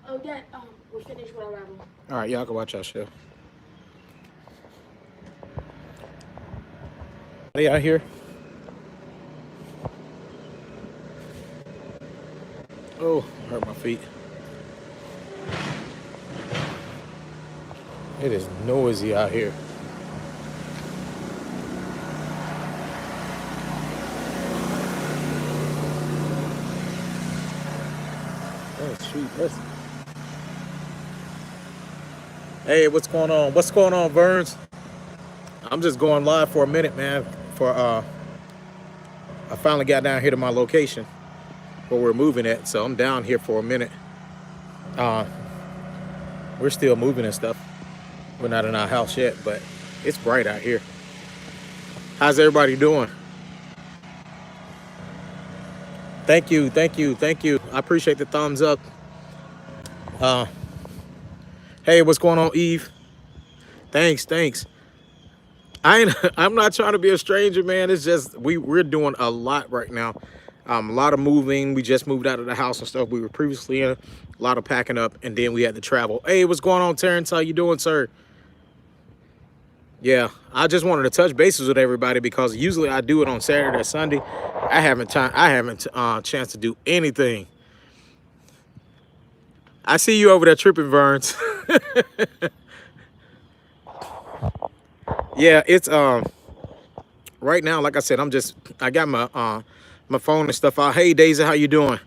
Oh, Dad, we're finished with our ramen. All right, y'all can watch our show. Hey, out here. Oh, hurt my feet. It is noisy out here. Oh, shoot. Hey, what's going on? What's going on, Burns? I'm just going live for a minute, man. I finally got down here to my location where we're moving at, so I'm down here for a minute. Uh, we're still moving and stuff. We're not in our house yet, but it's bright out here. How's everybody doing? Thank you, thank you, thank you. I appreciate the thumbs up. Uh, hey, what's going on, Eve? Thanks, thanks. I'm not trying to be a stranger, man. It's just we're doing a lot right now. A lot of moving. We just moved out of the house and stuff we were previously in. A lot of packing up, and then we had to travel. Hey, what's going on, Terrence? How you doing, sir? Yeah, I just wanted to touch bases with everybody because usually I do it on Saturday or Sunday. I haven't chance to do anything. I see you over there tripping, Burns. Yeah, it's right now. Like I said, I got my phone and stuff out. Hey, Daisy, how you doing?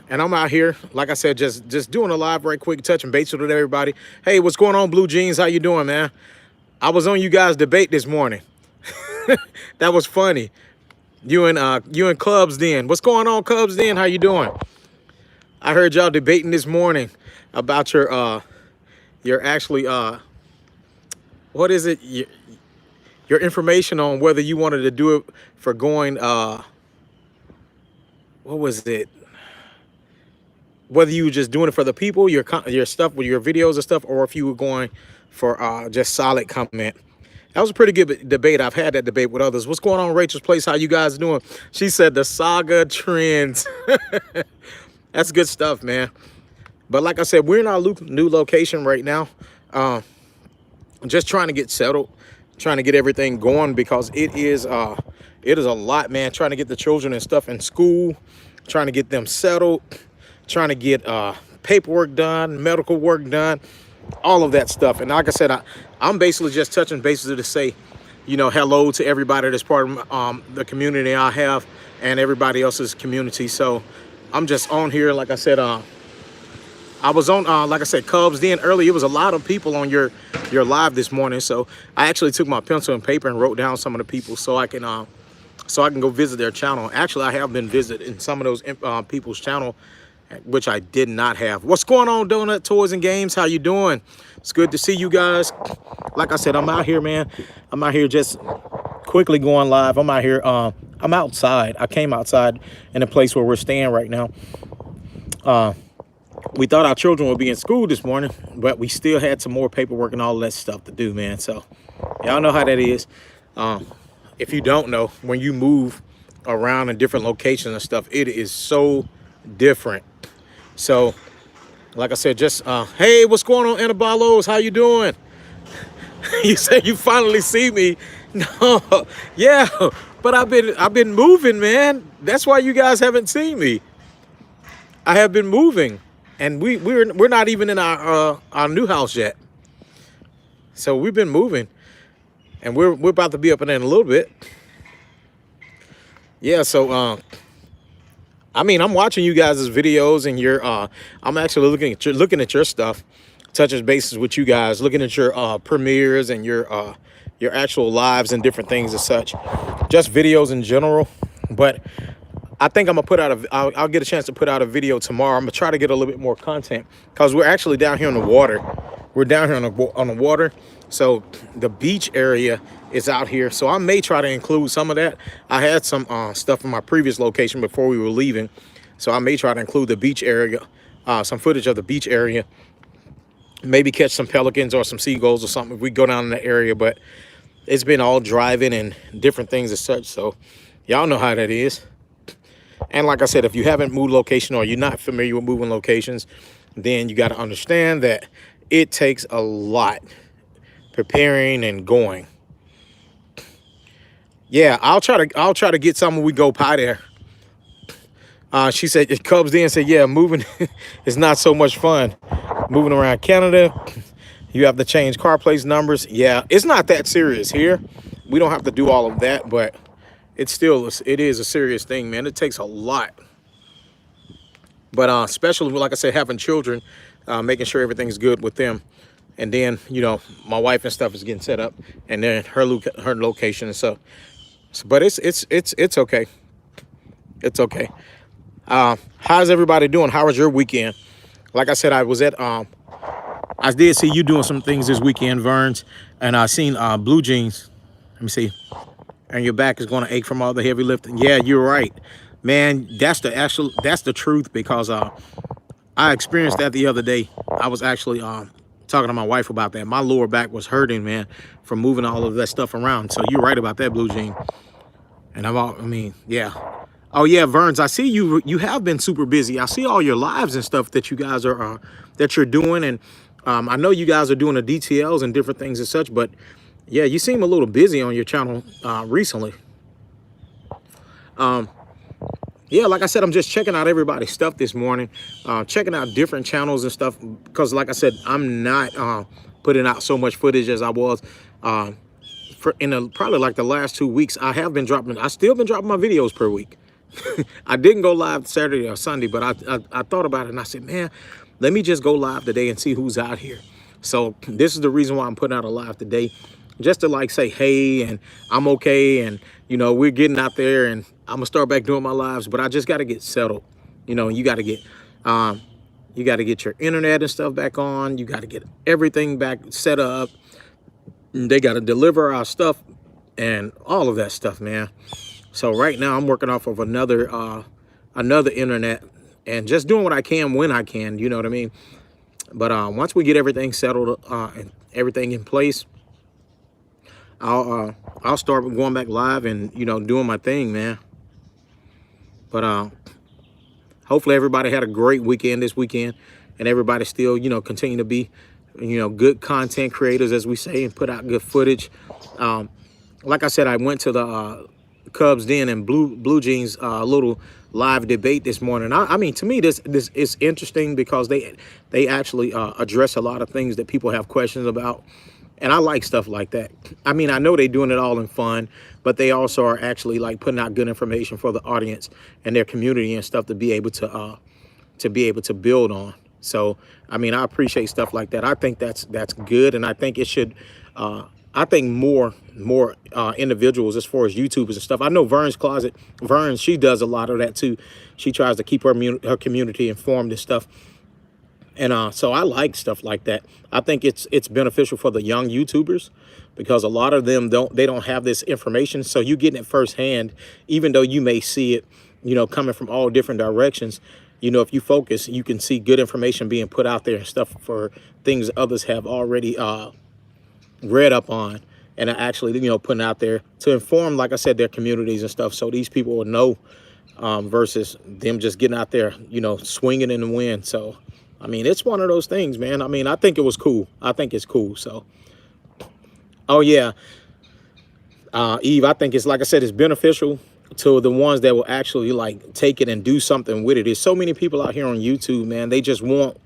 And I'm out here, like I said, just doing a live right quick, touching bases with everybody. Hey, what's going on, Blue Jeans? How you doing, man? I was on you guys' debate this morning. That was funny. You and Cubs Den. What's going on, Cubs Den? How you doing? I heard y'all debating this morning about your actually what is it? Your information on whether you wanted to do it for going what was it? Whether you were just doing it for the people, your stuff with your videos and stuff, or if you were going for just solid comment. That was a pretty good debate. I've had that debate with others. What's going on, Rachel's Place? How you guys doing? She said the saga trends. That's good stuff, man. But like I said, we're in our new location right now. Just trying to get settled, trying to get everything going because it is a lot, man. Trying to get the children and stuff in school, trying to get them settled, trying to get paperwork done, medical work done, all of that stuff. And like I said, I'm basically just touching bases to say, hello to everybody that's part of the community I have and everybody else's community. So I'm just on here, like I said, I was on, like I said, Cubs Den early. It was a lot of people on your live this morning. So I actually took my pencil and paper and wrote down some of the people so I can go visit their channel. Actually, I have been visiting some of those people's channel, which I did not have. What's going on, Donut Toys and Games? How you doing? It's good to see you guys. Like I said, I'm out here, man. I'm out here just quickly going live. I'm out here. I'm outside. I came outside in the place where we're staying right now. We thought our children would be in school this morning, but we still had some more paperwork and all that stuff to do, man. So y'all know how that is. If you don't know, when you move around in different locations and stuff, it is so different. So like I said, just hey, what's going on, Anabalos? How you doing? You say you finally see me. No, yeah, but I've been moving, man. That's why you guys haven't seen me. I have been moving, and we're not even in our new house yet. So we've been moving, and we're about to be up in there in a little bit. Yeah, so I mean, I'm watching you guys' videos, and I'm actually looking at your stuff, touching bases with you guys, looking at your premieres and your actual lives and different things and such, just videos in general. But I think I'm gonna put out I'll get a chance to put out a video tomorrow. I'm gonna try to get a little bit more content because we're actually down here on the water. We're down here on the water, so the beach area is out here. So I may try to include some of that. I had some stuff in my previous location before we were leaving, so I may try to include the beach area, some footage of the beach area. Maybe catch some pelicans or some seagulls or something if we go down in the area. But it's been all driving and different things as such. So y'all know how that is. And like I said, if you haven't moved location or you're not familiar with moving locations, then you got to understand that it takes a lot preparing and going. Yeah, I'll try to get some when we go pie there. She said it Cubs then said, yeah, moving is not so much fun. Moving around Canada, you have to change car plates numbers. Yeah, it's not that serious here. We don't have to do all of that, but it is a serious thing, man. It takes a lot. But especially like I said, having children, making sure everything's good with them, and then my wife and stuff is getting set up, and then her location and stuff. But it's okay. It's okay. How's everybody doing? How was your weekend? Like I said, I did see you doing some things this weekend, Verns, and I seen blue jeans. Let me see. And your back is going to ache from all the heavy lifting. Yeah, you're right, man. That's the truth, because I experienced that the other day. I was actually talking to my wife about that. My lower back was hurting, man, from moving all of that stuff around. So you're right about that, blue jean. And yeah. Oh yeah, Verns, I see you have been super busy. I see all your lives and stuff that you guys are that you're doing, and I know you guys are doing the DTLs and different things and such, but yeah, you seem a little busy on your channel recently. Yeah, like I said, I'm just checking out everybody's stuff this morning, checking out different channels and stuff, because like I said, I'm not putting out so much footage as I was probably like the last 2 weeks. I still been dropping my videos per week. I didn't go live Saturday or Sunday, but I thought about it and I said, man, let me just go live today and see who's out here. So this is the reason why I'm putting out a live today, just to like say, hey, and I'm okay. And, we're getting out there, and I'm gonna start back doing my lives, but I just got to get settled. You got to get your internet and stuff back on. You got to get everything back set up. They got to deliver our stuff and all of that stuff, man. So right now I'm working off of another internet and just doing what I can when I can, you know what I mean? But once we get everything settled and everything in place, I'll start going back live and doing my thing, man. But hopefully everybody had a great weekend this weekend, and everybody still continue to be good content creators, as we say, and put out good footage. Like I said, I went to the Cubs Den and Blue Jeans little live debate this morning. I mean, to me, this is interesting because they actually address a lot of things that people have questions about, and I like stuff like that. I mean, I know they're doing it all in fun, but they also are actually like putting out good information for the audience and their community and stuff to be able to build on. So, I mean, I appreciate stuff like that. I think that's good, and I think it should. I think more individuals, as far as YouTubers and stuff. I know Vern, she does a lot of that too. She tries to keep her community informed and stuff. And so I like stuff like that. I think it's beneficial for the young YouTubers, because a lot of them don't have this information. So you getting it firsthand, even though you may see it, coming from all different directions. If you focus, you can see good information being put out there and stuff for things others have already read up on, and are actually putting out there to inform, like I said, their communities and stuff, so these people will know, versus them just getting out there swinging in the wind. So I mean, it's one of those things, man. I mean, I think it was cool. I think it's cool. So oh yeah, Eve, I think it's, like I said, it's beneficial to the ones that will actually like take it and do something with it. There's so many people out here on YouTube, man. They just want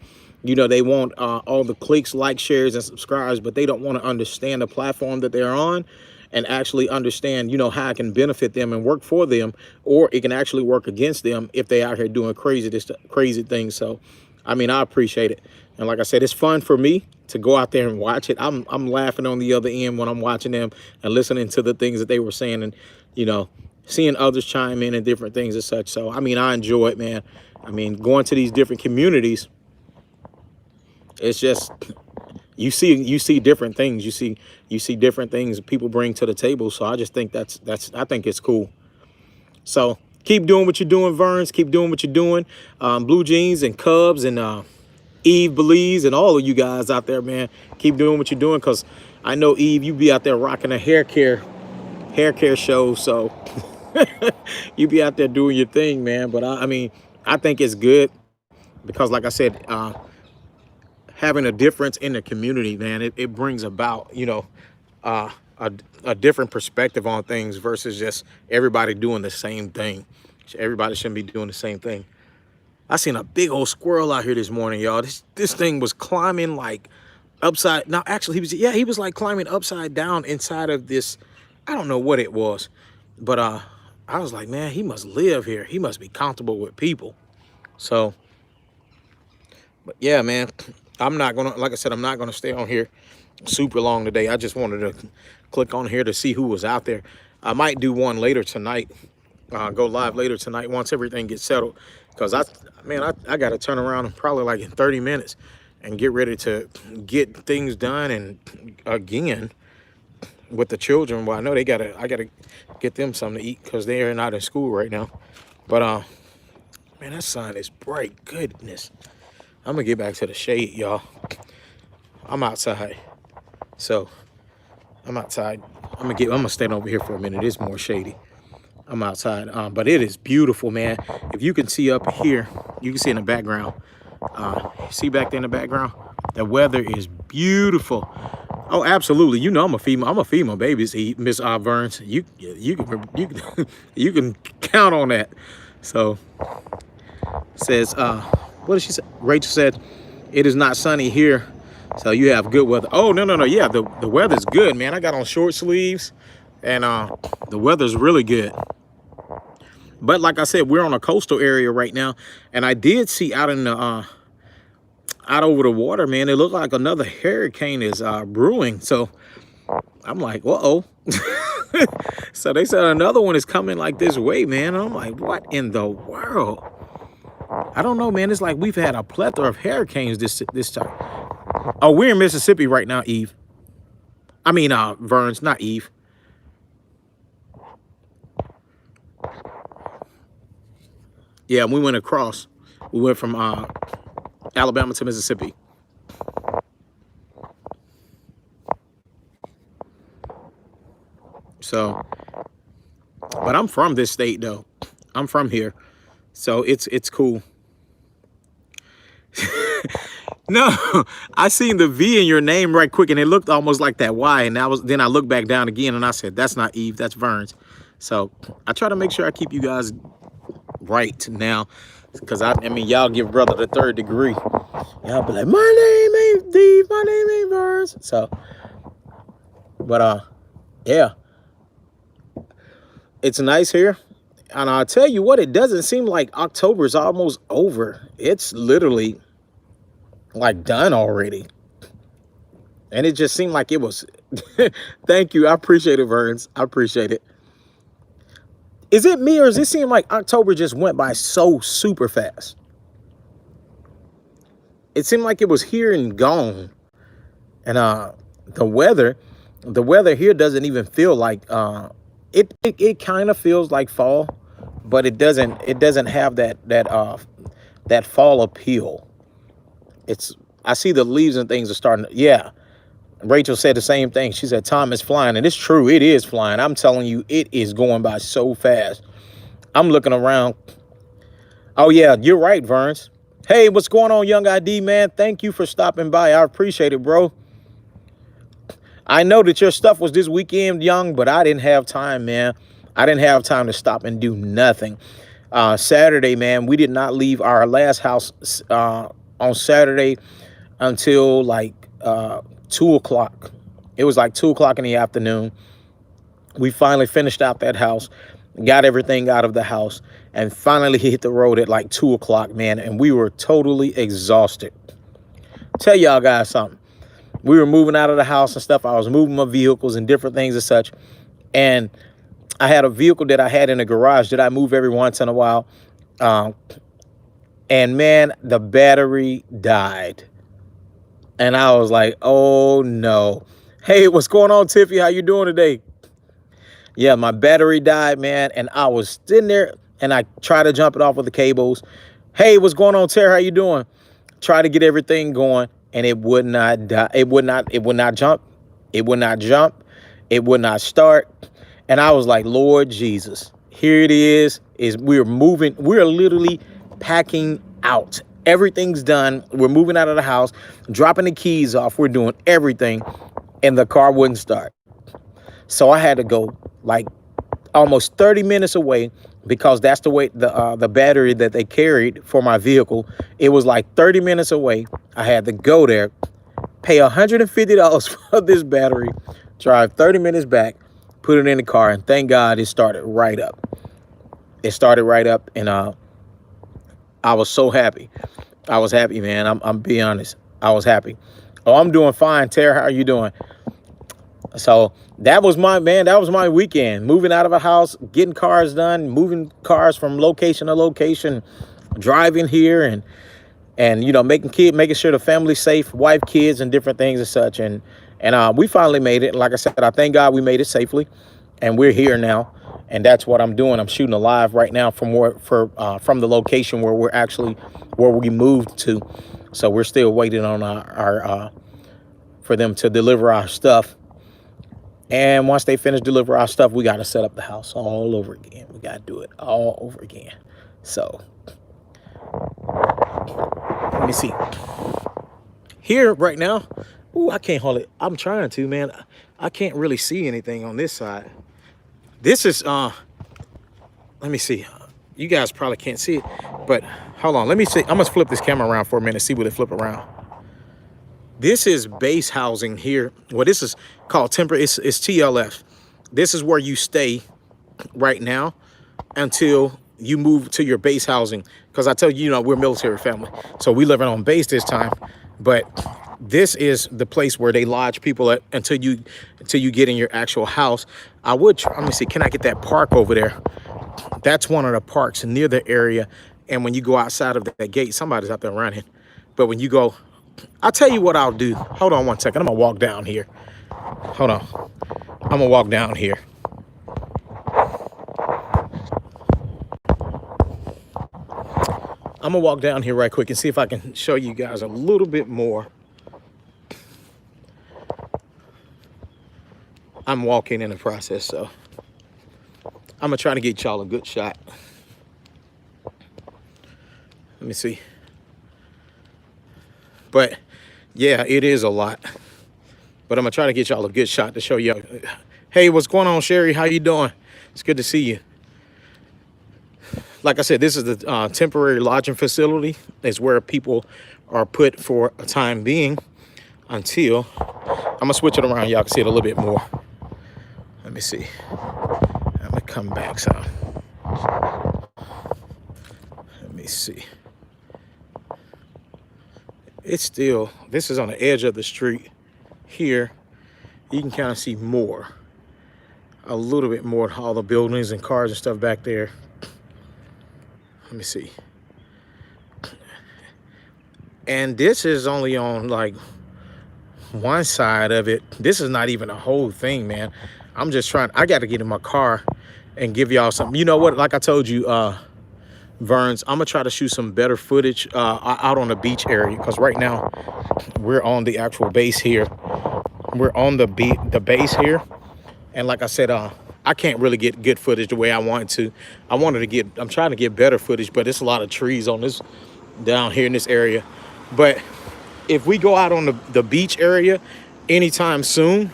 they want all the clicks, likes, shares, and subscribes, but they don't want to understand the platform that they're on and actually understand, how it can benefit them and work for them, or it can actually work against them if they out here doing crazy things. So, I mean, I appreciate it. And like I said, it's fun for me to go out there and watch it. I'm laughing on the other end when I'm watching them and listening to the things that they were saying, and, seeing others chime in and different things and such. So, I mean, I enjoy it, man. I mean, going to these different communities, it's just, you see different things. You see different things people bring to the table. So I just think I think it's cool. So keep doing what you're doing, Verns. Keep doing what you're doing. Blue Jeans and Cubs and Eve Belize and all of you guys out there, man. Keep doing what you're doing, because I know, Eve, you be out there rocking a hair care show. So you be out there doing your thing, man. But I mean, I think it's good, because like I said, having a difference in the community, man, it brings about, you know, uh, a, a different perspective on things versus just everybody doing the same thing. Everybody shouldn't be doing the same thing. I seen a big old squirrel out here this morning, y'all. This thing was climbing like upside. Now, actually, he was like climbing upside down inside of this. I don't know what it was, but I was like, man, he must live here. He must be comfortable with people. So, but yeah, man, I'm not gonna, like I said, I'm not gonna stay on here super long today. I just wanted to click on here to see who was out there. I might do one later tonight. Go live later tonight once everything gets settled, because I got to turn around in probably like in 30 minutes and get ready to get things done. And again, with the children, well, I know I gotta get them something to eat because they are not in school right now. But man, that sun is bright. Goodness, I'm gonna get back to the shade, y'all. I'm outside, so I'm outside. I'm gonna stand over here for a minute. It's more shady. I'm outside, but it is beautiful, man. If you can see up here, you can see in the background. See back there in the background, the weather is beautiful. Oh, absolutely. You know I'm a female babies eat, Miss Burns. You can you can count on that. So says what did she say? Rachel said it is not sunny here, so you have good weather. Oh, no. Yeah, the weather's good, man. I got on short sleeves, and the weather's really good. But like I said, we're on a coastal area right now, and I did see out in the out over the water, man, it looked like another hurricane is brewing. So I'm like, uh-oh. So they said another one is coming like this way, man. And I'm like, what in the world? I don't know, man. It's like we've had a plethora of hurricanes this time. Oh, we're in Mississippi right now, Eve. I mean, Verns, not Eve. Yeah, we went across. We went from Alabama to Mississippi. So, but I'm from this state, though. I'm from here, so it's cool. No, I seen the V in your name right quick, and it looked almost like that Y, and then I looked back down again, and I said, that's not Eve, that's Verns. So I try to make sure I keep you guys right now, because I mean, y'all give brother the third degree. Y'all be like, my name ain't Steve, my name ain't Burns. So, but yeah, it's nice here, and I'll tell you what, it doesn't seem like October is almost over. It's literally like done already, and it just seemed like it was. Thank you, I appreciate it, Burns. I appreciate it. Is it me, or does it seem like October just went by so super fast? It seemed like it was here and gone. And the weather here doesn't even feel like it kind of feels like fall, but it doesn't have that fall appeal. I see the leaves and things are starting to, yeah. Rachel said the same thing. She said, time is flying. And it's true. It is flying. I'm telling you, it is going by so fast. I'm looking around. Oh, yeah, you're right, Verns. Hey, what's going on, Young ID, man? Thank you for stopping by. I appreciate it, bro. I know that your stuff was this weekend, Young, but I didn't have time, man. I didn't have time to stop and do nothing. Saturday, man, we did not leave our last house on Saturday until like 2 o'clock. It was like 2 o'clock in the afternoon. We finally finished out that house, got everything out of the house, and finally hit the road at like 2 o'clock, man. And we were totally exhausted. Tell y'all guys something. We were moving out of the house and stuff. I was moving my vehicles and different things and such. And I had a vehicle that I had in the garage that I move every once in a while. And man, the battery died. And I was like, oh no. Hey, what's going on, Tiffy? How you doing today? Yeah, my battery died, man. And I was sitting there and I tried to jump it off with the cables. Hey, what's going on, Terry? How you doing? Try to get everything going, and it would not die. It would not jump. It would not jump. It would not start. And I was like, Lord Jesus, here it is we're moving. We're literally packing out Everything's done. We're moving out of the house, dropping the keys off. We're doing everything, and the car wouldn't start. So I had to go like almost 30 minutes away because that's the way the battery that they carried for my vehicle. It was like 30 minutes away. I had to go there, pay $150 for this battery, drive 30 minutes back, put it in the car, and thank God it started right up. It started right up, and I was so happy. I was happy, man. I'm being honest. I was happy. Oh, I'm doing fine. Tara, how are you doing? So that was my weekend. Moving out of a house, getting cars done, moving cars from location to location, driving here and you know, making sure the family's safe, wife, kids, and different things and such. And we finally made it. Like I said, I thank God we made it safely, and we're here now. And that's what I'm doing. I'm shooting a live right now from the location where we moved to. So we're still waiting on our for them to deliver our stuff. And once they finish deliver our stuff, we got to set up the house all over again. We got to do it all over again. So let me see. Here right now, ooh, I can't hold it. I'm trying to, man. I can't really see anything on this side. This is, let me see. You guys probably can't see it, but hold on. Let me see. I'm going to flip this camera around for a minute, see what it flip around. This is base housing here. Well, this is called temporary. It's TLF. This is where you stay right now until you move to your base housing. Because I tell you, you know, we're a military family. So we living on base this time. But this is the place where they lodge people at until you get in your actual house. Let me see, can I get that park over there? That's one of the parks near the area. And when you go outside of that gate, somebody's out there running. But when you go, I'll tell you what I'll do. Hold on one second. I'm going to walk down here. Hold on. I'm going to walk down here. I'm going to walk down here right quick and see if I can show you guys a little bit more. I'm walking in the process, so I'm going to try to get y'all a good shot. Let me see. But yeah, it is a lot. But I'm gonna try to get y'all a good shot to show you. Hey, what's going on, Sherry? How you doing? It's good to see you. Like I said, this is the temporary lodging facility. It's where people are put for a time being until, I'm gonna switch it around. Y'all can see it a little bit more. Let me see. I'm gonna come back some. Let me see. It's still, this is on the edge of the street here. You can kind of see a little bit more, all the buildings and cars and stuff back there. Let me see. And this is only on like one side of it. This is not even a whole thing, man. I'm just trying, I got to get in my car and give y'all something. You know what, like I told you, Verns, I'm gonna try to shoot some better footage out on the beach area, because right now we're on the actual base here. We're on the base here, and like I said, I can't really get good footage the way I wanted to. I'm trying to get better footage, but it's a lot of trees on this down here in this area. But if we go out on the beach area anytime soon,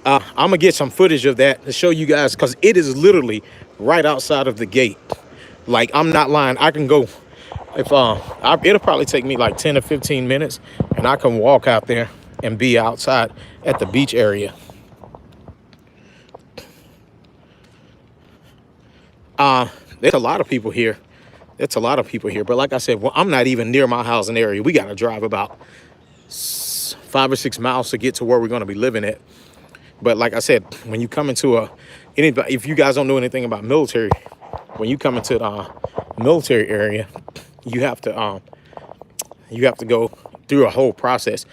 I'm gonna get some footage of that to show you guys, because it is literally right outside of the gate. Like, I'm not lying. I can go, it'll probably take me like 10 or 15 minutes, and I can walk out there and be outside at the beach area. There's a lot of people here. But like I said, well, I'm not even near my housing area. We got to drive about 5 or 6 miles to get to where we're going to be living at. But like I said, when you come into if you guys don't know anything about military, when you come into the military area, you have to go through a whole process.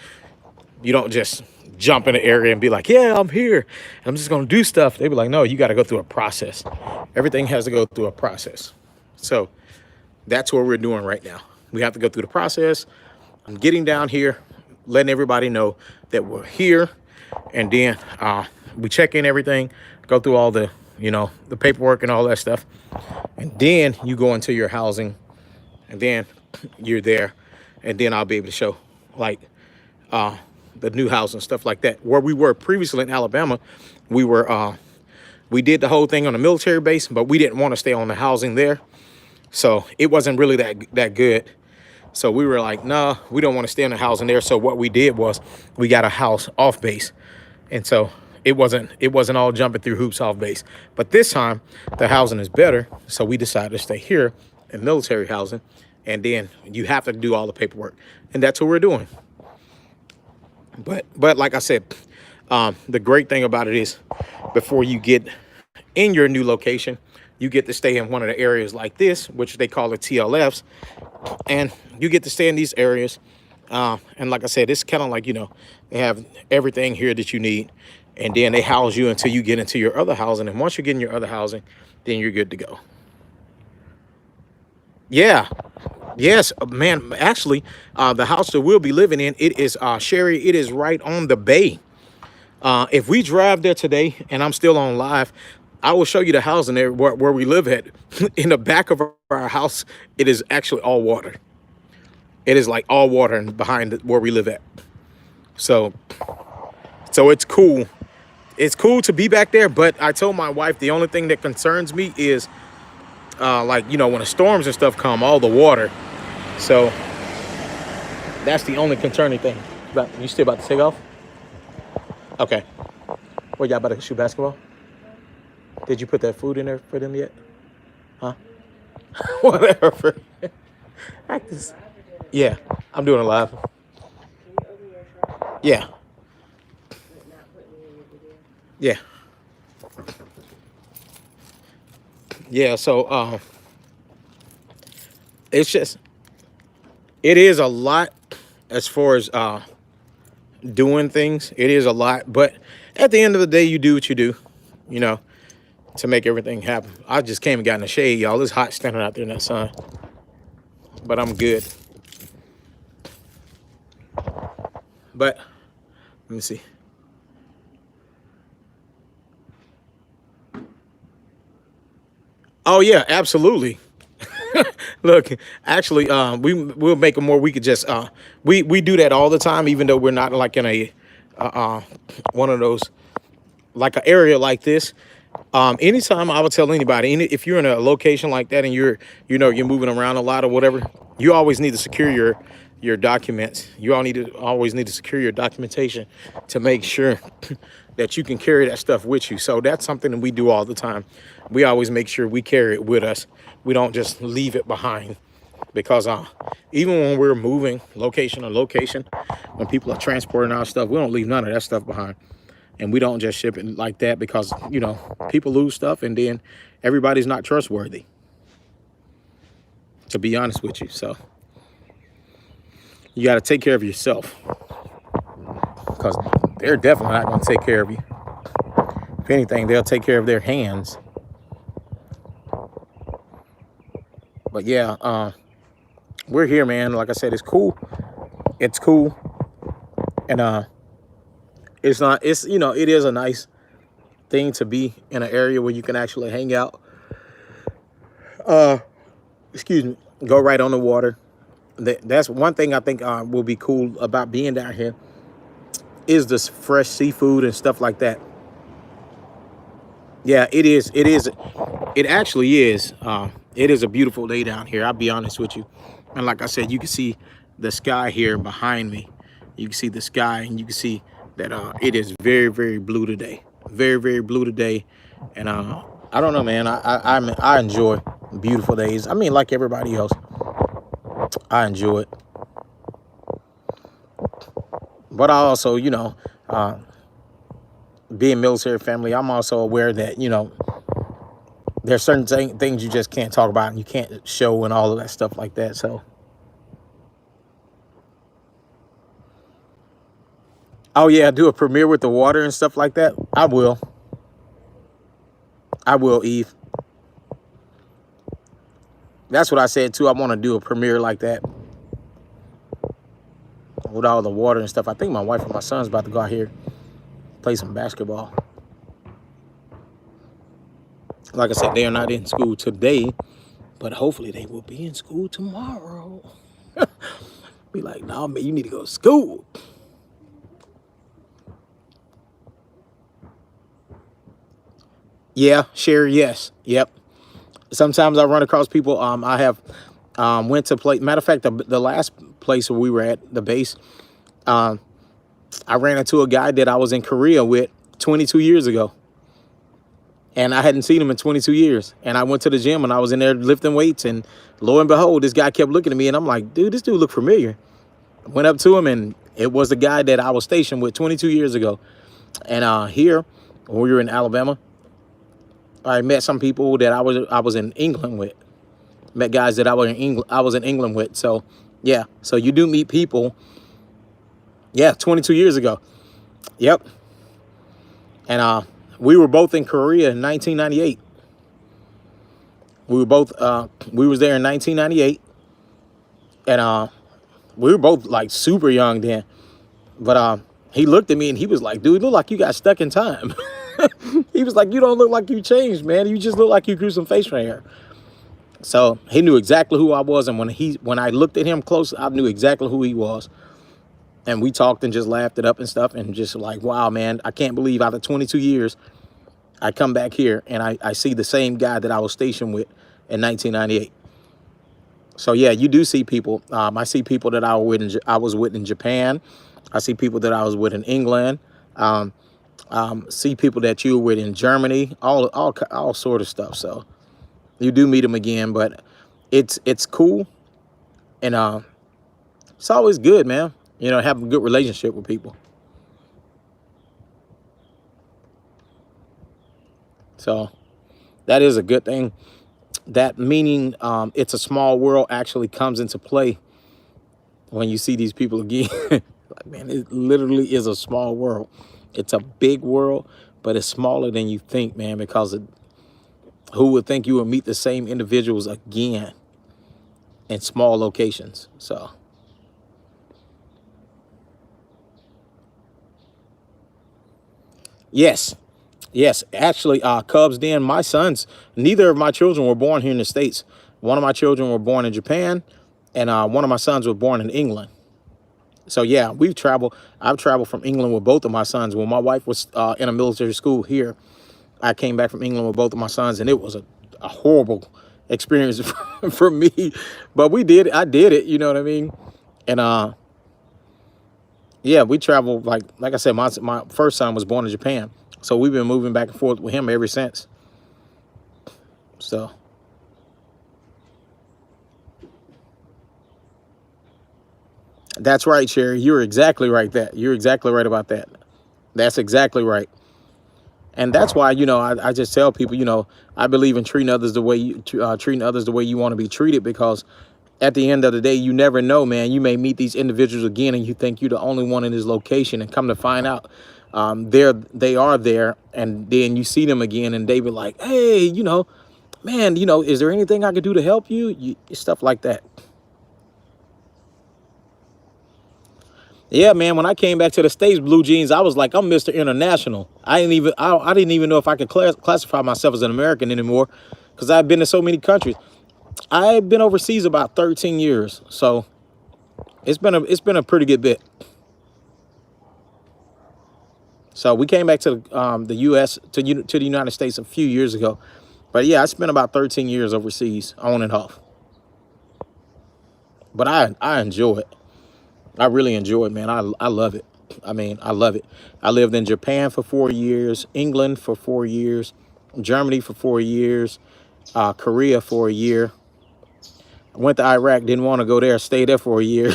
You don't just jump in the area and be like, yeah, I'm here, I'm just gonna do stuff. They be like, no, you got to go through a process. Everything has to go through a process. So that's what we're doing right now. We have to go through the process. I'm getting down here, letting everybody know that we're here, and then we check in everything, go through all the, you know, the paperwork and all that stuff, and then you go into your housing, and then you're there, and then I'll be able to show like the new house and stuff like that. Where we were previously in Alabama, we were we did the whole thing on a military base, but we didn't want to stay on the housing there, so it wasn't really that good. So we were like, nah, we don't want to stay in the housing there. So what we did was we got a house off base, and so it wasn't all jumping through hoops off base. But this time the housing is better, so we decided to stay here in military housing, and then you have to do all the paperwork, and that's what we're doing. But like I said, the great thing about it is before you get in your new location, you get to stay in one of the areas like this, which they call the TLFs, and you get to stay in these areas. And like I said, it's kind of like, they have everything here that you need, and then they house you until you get into your other housing. And once you get in your other housing, then you're good to go. Yeah. Yes, man. Actually, the house that we'll be living in, it is Sherry. It is right on the bay. If we drive there today and I'm still on live, I will show you the house in there where we live at. In the back of our house, it is actually all water. It is like all water and behind where we live at. So it's cool. It's cool to be back there. But I told my wife the only thing that concerns me is like, when the storms and stuff come, all the water. So that's the only concerning thing. You still about to take off? Okay. Well, y'all about to shoot basketball? Did you put that food in there for them yet? Huh? Whatever. Practice. Yeah, I'm doing it live. Yeah. Yeah. Yeah, so it's just, it is a lot as far as doing things. It is a lot, but at the end of the day, you do what you do, to make everything happen. I just came and got in the shade, y'all. It's hot standing out there in that sun, but I'm good. But let me see. Oh yeah, absolutely. Look, actually, we'll make them more. We could just we do that all the time, even though we're not like in a one of those, like an area like this. Anytime I would tell anybody, if you're in a location like that and you're moving around a lot or whatever, you always need to secure your documents. You always need to secure your documentation to make sure that you can carry that stuff with you. So that's something that we do all the time. We always make sure we carry it with us. We don't just leave it behind, because even when we're moving location to location, when people are transporting our stuff, we don't leave none of that stuff behind. And we don't just ship it like that, because, people lose stuff and then everybody's not trustworthy, to be honest with you. So you got to take care of yourself, because they're definitely not going to take care of you. If anything, they'll take care of their hands. But yeah, we're here, man. Like I said, it's cool. It's cool. And it's not, it is a nice thing to be in an area where you can actually hang out. Excuse me, go right on the water. That's one thing I think will be cool about being down here, is this fresh seafood and stuff like that. Yeah, it is. It actually is. It is a beautiful day down here. I'll be honest with you. And like I said, you can see the sky here behind me. You can see the sky, and you can see that it is very, very blue today. Very, very blue today. And I don't know, man. I enjoy beautiful days. I mean, like everybody else, I enjoy it. But I also, being military family, I'm also aware that, there's certain things you just can't talk about and you can't show and all of that stuff like that. So, oh yeah, do a premiere with the water and stuff like that. I will, Eve. That's what I said too. I want to do a premiere like that with all the water and stuff. I think my wife and my son's about to go out here, play some basketball. Like I said, they are not in school today But hopefully they will be in school tomorrow. Be like, no, man, you need to go to school. Yeah, Sherry, yes. Yep. Sometimes I run across people. I have went to play. Matter of fact, the last place where we were at, the base, I ran into a guy that I was in Korea with 22 years ago. And I hadn't seen him in 22 years. And I went to the gym and I was in there lifting weights. And lo and behold, this guy kept looking at me. And I'm like, dude, this dude looked familiar. I went up to him and it was the guy that I was stationed with 22 years ago. And here, when we were in Alabama, I met some people that I was in England with. Met guys that I was in England with. So yeah. So you do meet people. Yeah, 22 years ago. Yep. And we were both in Korea in 1998. We was there in 1998. And we were both like super young then. But he looked at me and he was like, dude, you look like you got stuck in time. He was like, you don't look like you changed, man. You just look like you grew some facial hair. So he knew exactly who I was. And when I looked at him close, I knew exactly who he was. And we talked and just laughed it up and stuff. And just like, wow, man, I can't believe out of 22 years, I come back here and I see the same guy that I was stationed with in 1998. So yeah, you do see people. I see people that I was with in Japan. I see people that I was with in England. See people that you were with in Germany. All sort of stuff. So you do meet them again, but it's cool, and it's always good, man. You know, have a good relationship with people. So that is a good thing. That meaning it's a small world actually comes into play when you see these people again. Like, man, it literally is a small world. It's a big world, but it's smaller than you think, man, because who would think you would meet the same individuals again in small locations? So yes. Yes, actually, Cubs Den, neither of my children were born here in the States. One of my children were born in Japan, and one of my sons was born in England. So yeah, I've traveled from England with both of my sons. When my wife was in a military school here, I came back from England with both of my sons, and it was a horrible experience for me. But I did it, you know what I mean? And yeah, we traveled, like I said, my first son was born in Japan. So we've been moving back and forth with him ever since. So that's right, Sherry. You're exactly right. You're exactly right about that. That's exactly right. And that's why, I just tell people, I believe in treating others the way you want to be treated, because at the end of the day, you never know, man. You may meet these individuals again and you think you're the only one in this location, and come to find out they are there, and then you see them again and they be like, hey, man, is there anything I could do to help you? Stuff like that. Yeah, man, when I came back to the States, Blue Jeans, I was like, I'm Mr. International. I didn't even know if I could classify myself as an American anymore, because I've been to so many countries. I've been overseas about 13 years, so it's been a pretty good bit. So we came back to the U.S. to the United States a few years ago, but yeah, I spent about 13 years overseas, on and off. But I enjoy it. I really enjoy it, man. I love it. I mean, I love it. I lived in Japan for 4 years, England for 4 years, Germany for 4 years, Korea for a year. I went to Iraq, didn't want to go there, stayed there for a year.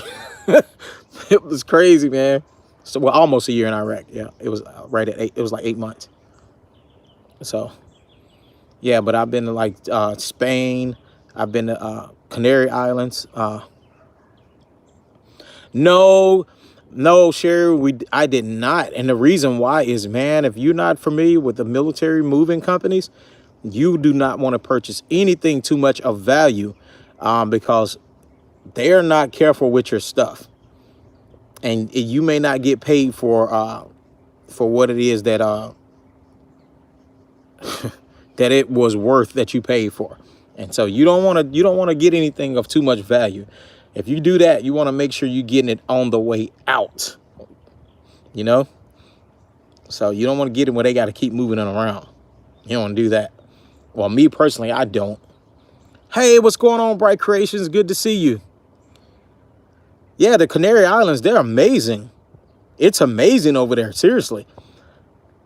It was crazy, man. So, well, almost a year in Iraq. Yeah, it was right at 8. It was like 8 months. So, yeah, but I've been to like Spain. I've been to Canary Islands. No, Sherry, I did not. And the reason why is, man, if you're not familiar with the military moving companies, you do not want to purchase anything too much of value, because they're not careful with your stuff. And you may not get paid for what it is that that it was worth that you paid for. And so you don't want to get anything of too much value. If you do that, you want to make sure you're getting it on the way out. You know? So you don't want to get it where they got to keep moving it around. You don't want to do that. Well, me personally, I don't. Hey, what's going on, Bright Creations? Good to see you. Yeah, the Canary Islands, they're amazing. It's amazing over there. Seriously.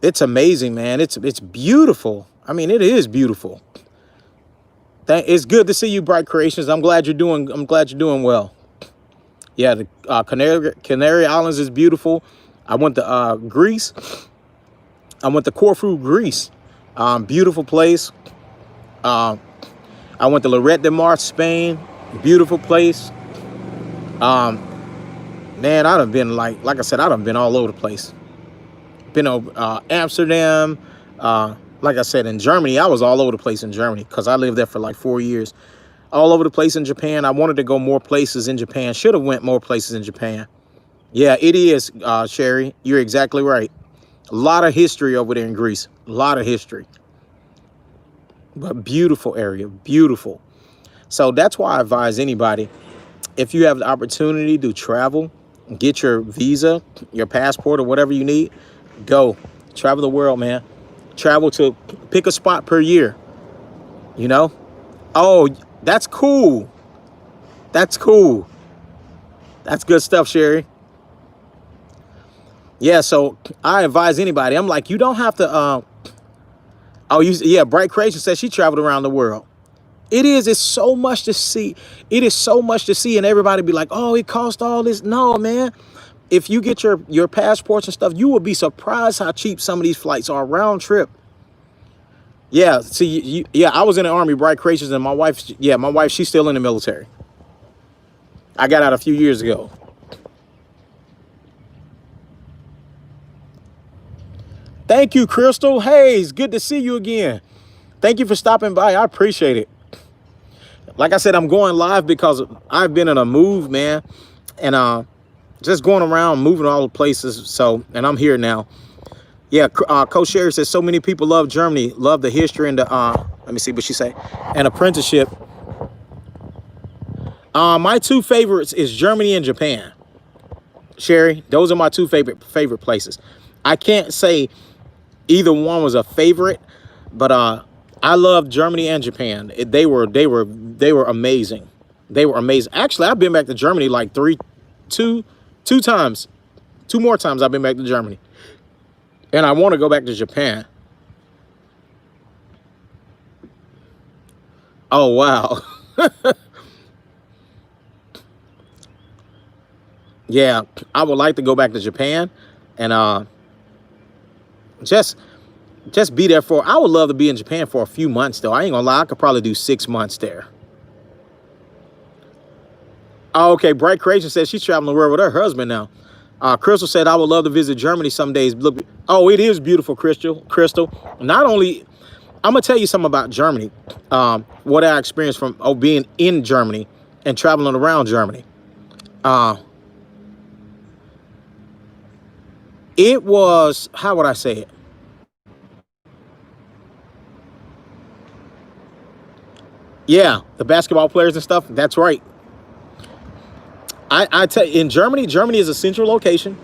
It's amazing, man. It's beautiful. I mean, it is beautiful. It's good to see you, Bright Creations. I'm glad you're doing well. Yeah, the Canary Islands is beautiful. I went to Greece. I went to Corfu, Greece. Beautiful place. I went to Lloret de Mar, Spain. Beautiful place. Man, I done been like I said, I done been all over the place. Been over Amsterdam. Like I said, in Germany, I was all over the place in Germany because I lived there for like 4 years. All over the place in Japan. I wanted to go more places in Japan. Should have went more places in Japan. Yeah, it is, Sherry. You're exactly right. A lot of history over there in Greece. A lot of history. But beautiful area. Beautiful. So that's why I advise anybody, if you have the opportunity to travel, get your visa, your passport, or whatever you need, go. Travel the world, man. Travel to pick a spot per year. You know? Oh, that's cool. That's cool. That's good stuff, Sherry. Yeah, so I advise anybody. I'm like, you don't have to. Yeah, Bright Creation says she traveled around the world. It's so much to see. It is so much to see, and everybody be like, oh, it cost all this. No, man. If you get your passports and stuff, you will be surprised how cheap some of these flights are round trip. Yeah, see, yeah, I was in the Army, Bright Creations, and my wife, she's still in the military. I got out a few years ago. Thank you, Crystal. Hey, it's good to see you again. Thank you for stopping by. I appreciate it. Like I said, I'm going live because I've been in a move, man, and just going around, moving all the places. So, and I'm here now. Yeah, Coach Sherry says so many people love Germany, love the history and the, let me see what she say, an apprenticeship. My two favorites is Germany and Japan. Sherry, those are my two favorite places. I can't say either one was a favorite, but I love Germany and Japan. They were amazing. They were amazing. Actually, I've been back to Germany like two times. Two more times I've been back to Germany. And I want to go back to Japan. Oh, wow. Yeah, I would like to go back to Japan and just be there I would love to be in Japan for a few months, though. I ain't gonna lie, I could probably do 6 months there. Oh, okay, Bright Creation says she's traveling the world with her husband now. Crystal said, I would love to visit Germany some days. Look, oh, it is beautiful, Crystal. Not only, I'm going to tell you something about Germany, what I experienced from being in Germany and traveling around Germany. It was, how would I say it? Yeah, the basketball players and stuff, that's right. I tell you, in Germany is a central location.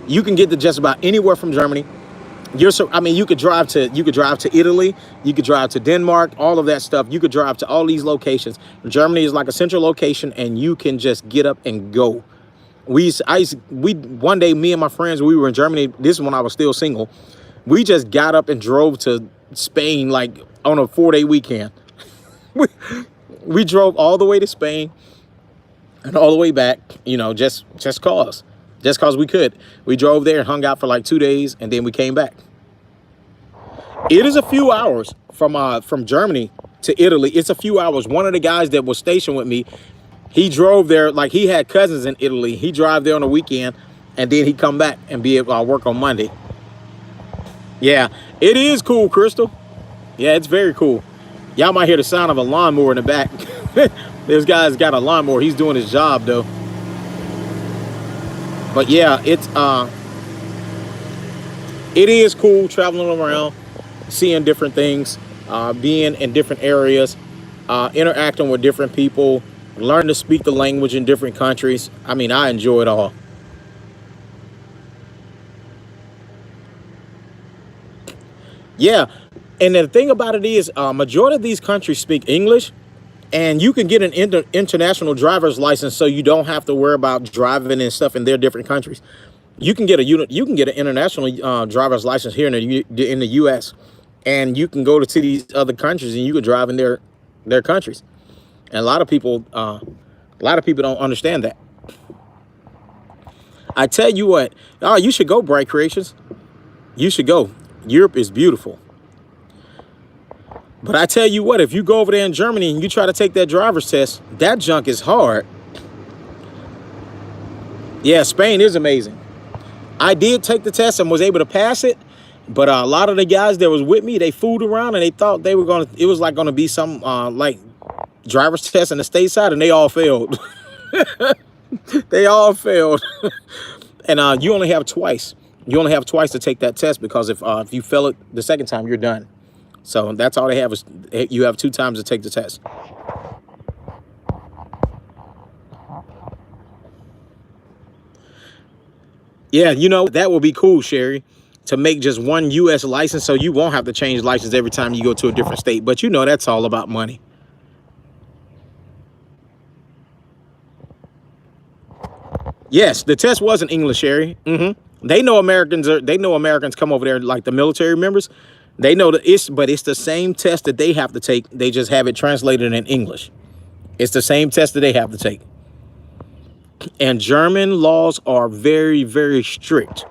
You can get to just about anywhere from Germany. You could drive to Italy, you could drive to Denmark, all of that stuff. You could drive to all these locations. Germany is like a central location, and you can just get up and go. One day, me and my friends, we were in Germany. This is when I was still single. We just got up and drove to Spain like on a 4-day weekend. We drove all the way to Spain and all the way back, just cause we could. We drove there and hung out for like 2 days, and then we came back. It is a few hours from Germany to Italy. It's a few hours. One of the guys that was stationed with me, he drove there, like he had cousins in Italy. He drive there on the weekend, and then he come back and be able to work on Monday. Yeah, it is cool, Crystal. Yeah, it's very cool. Y'all might hear the sound of a lawnmower in the back. This guy's got a lawnmower. He's doing his job, though. But yeah, it is cool traveling around, seeing different things, being in different areas. interacting with different people, learn to speak the language in different countries. I mean, I enjoy it all. Yeah, and the thing about it is, majority of these countries speak English, and you can get an international driver's license, so you don't have to worry about driving and stuff in their different countries. You can get a unit. You can get an international driver's license here in the U.S., and you can go to these other countries and you can drive in their countries. And a lot of people don't understand that. I tell you what, oh, you should go, Bright Creations. You should go. Europe is beautiful. But I tell you what, if you go over there in Germany and you try to take that driver's test, that junk is hard. Yeah, Spain is amazing. I did take the test and was able to pass it, but a lot of the guys that was with me, they fooled around and they thought they were it was like gonna be some like driver's test in the stateside, and they all failed. They all failed. And you only have twice. You only have twice to take that test, because if you fail it the second time, you're done. So that's all they have is you have 2 times to take the test. Yeah, that will be cool, Sherry, to make just one U.S. license, so you won't have to change license every time you go to a different state. But that's all about money. Yes, the test was in English, Sherry. They know Americans come over there, like the military members. They know that it's the same test that they have to take. They just have it translated in English. It's the same test that they have to take. And German laws are very, very strict,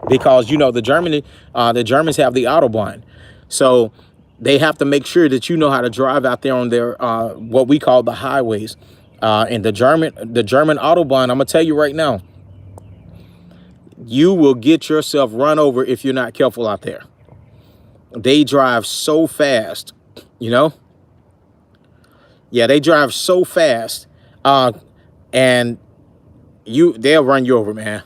because the Germans have the Autobahn, so they have to make sure that you know how to drive out there on their what we call the highways. And the German Autobahn, I'm gonna tell you right now, you will get yourself run over if you're not careful out there. They drive so fast, Yeah, they drive so fast, and they'll run you over, man.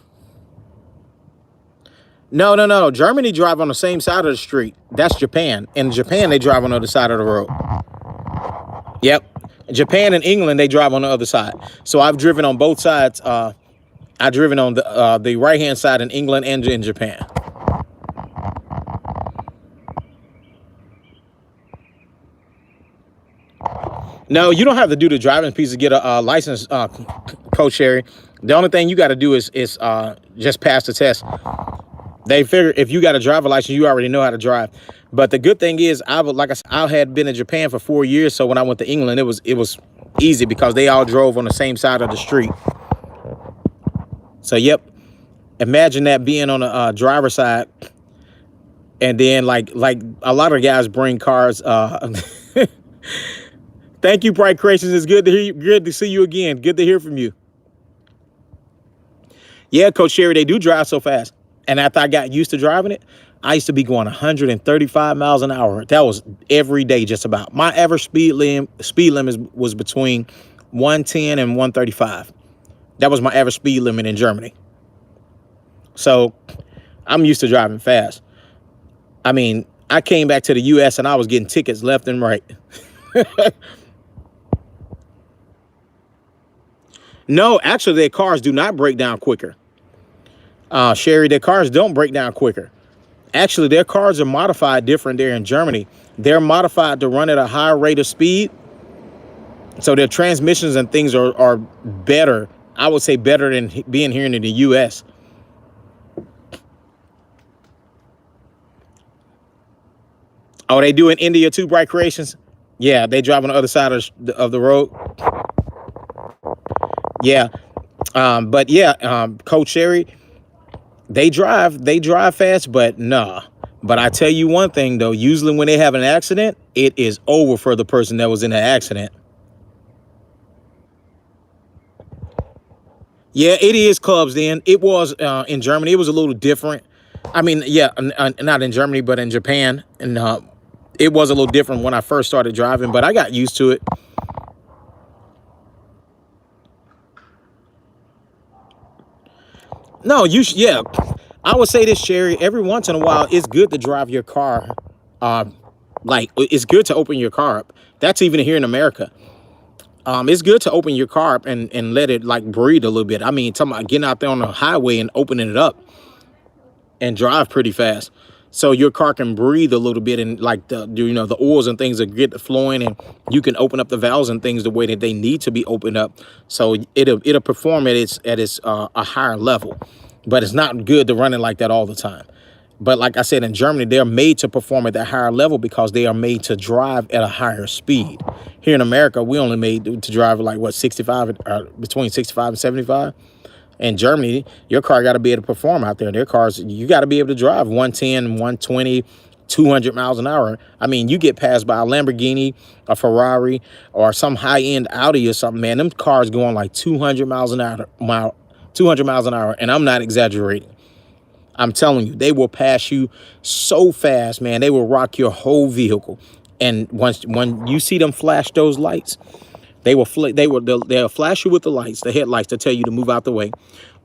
No, no, no. Germany drive on the same side of the street. That's Japan. In Japan, they drive on the other side of the road. Yep. Japan and England, they drive on the other side. So I've driven on both sides. I've driven on the right-hand side in England and in Japan. No, you don't have to do the driving piece to get a license, Coach Sherry. The only thing you got to do is just pass the test. They figure if you got a driver license, you already know how to drive. But the good thing is, like I said, I had been in Japan for 4 years, so when I went to England, it was easy because they all drove on the same side of the street. So yep, imagine that being on the driver's side, and then like a lot of guys bring cars. Thank you, Bright Creations. It's good to hear you. Good to see you again. Good to hear from you. Yeah, Coach Sherry, they do drive so fast. And after I got used to driving it, I used to be going 135 miles an hour. That was every day, just about. My average speed limit was between 110 and 135. That was my average speed limit in Germany. So I'm used to driving fast. I mean, I came back to the U.S. and I was getting tickets left and right. No, actually, their cars do not break down quicker. Sherry, their cars don't break down quicker. Actually, their cars are modified different there in Germany. They're modified to run at a higher rate of speed. So their transmissions and things are better. I would say better than being here in the U.S. Oh, they do in India too, Bright Creations? Yeah, they drive on the other side of the road. Yeah. But yeah, Coach Sherry, they drive fast, but nah. But I tell you one thing, though, usually when they have an accident, it is over for the person that was in the accident. Yeah, it is clubs then. It was in Germany. It was a little different. I mean, yeah, not in Germany, but in Japan. And it was a little different when I first started driving, but I got used to it. No, I would say this, Sherry. Every once in a while, it's good to drive your car Like, it's good to open your car up. That's even here in America. It's good to open your car up and let it like breathe a little bit. I mean, talking about getting out there on the highway and opening it up and drive pretty fast, so your car can breathe a little bit, and like the oils and things that get flowing, and you can open up the valves and things the way that they need to be opened up, so it'll perform at its a higher level. But it's not good to run it like that all the time. But like I said, in Germany, they're made to perform at that higher level because they are made to drive at a higher speed. Here in America, we only made to drive like what, 65, between 65 and 75. In Germany, your car got to be able to perform out there. Their cars, you got to be able to drive 110, 120, 200 miles an hour. I mean, you get passed by a Lamborghini, a Ferrari, or some high-end Audi or something, man. Them cars going like 200 miles an hour, 200 miles an hour, and I'm not exaggerating. I'm telling you, they will pass you so fast, man. They will rock your whole vehicle. And when you see them flash those lights, they'll flash you with the lights, the headlights, to tell you to move out the way,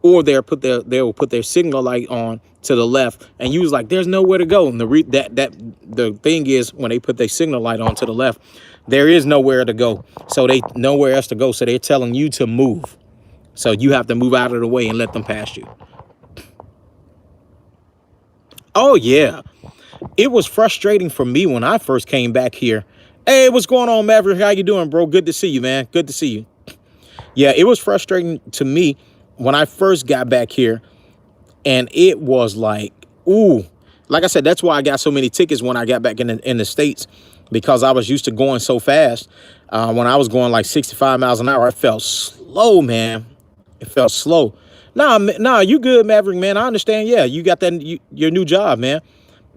or they will put their signal light on to the left, and you was like, there's nowhere to go. And the thing is, when they put their signal light on to the left, there is nowhere to go. So they nowhere else to go. So they're telling you to move. So you have to move out of the way and let them pass you. Oh, yeah. It was frustrating for me when I first came back here. Hey, what's going on, Maverick? How you doing, bro? Good to see you, man. Good to see you. Yeah, it was frustrating to me when I first got back here. And it was like, ooh. Like I said, that's why I got so many tickets when I got back in the States, because I was used to going so fast. When I was going like 65 miles an hour, it felt slow, man. It felt slow. Nah, you good, Maverick, man. I understand. Yeah, you got your new job, man.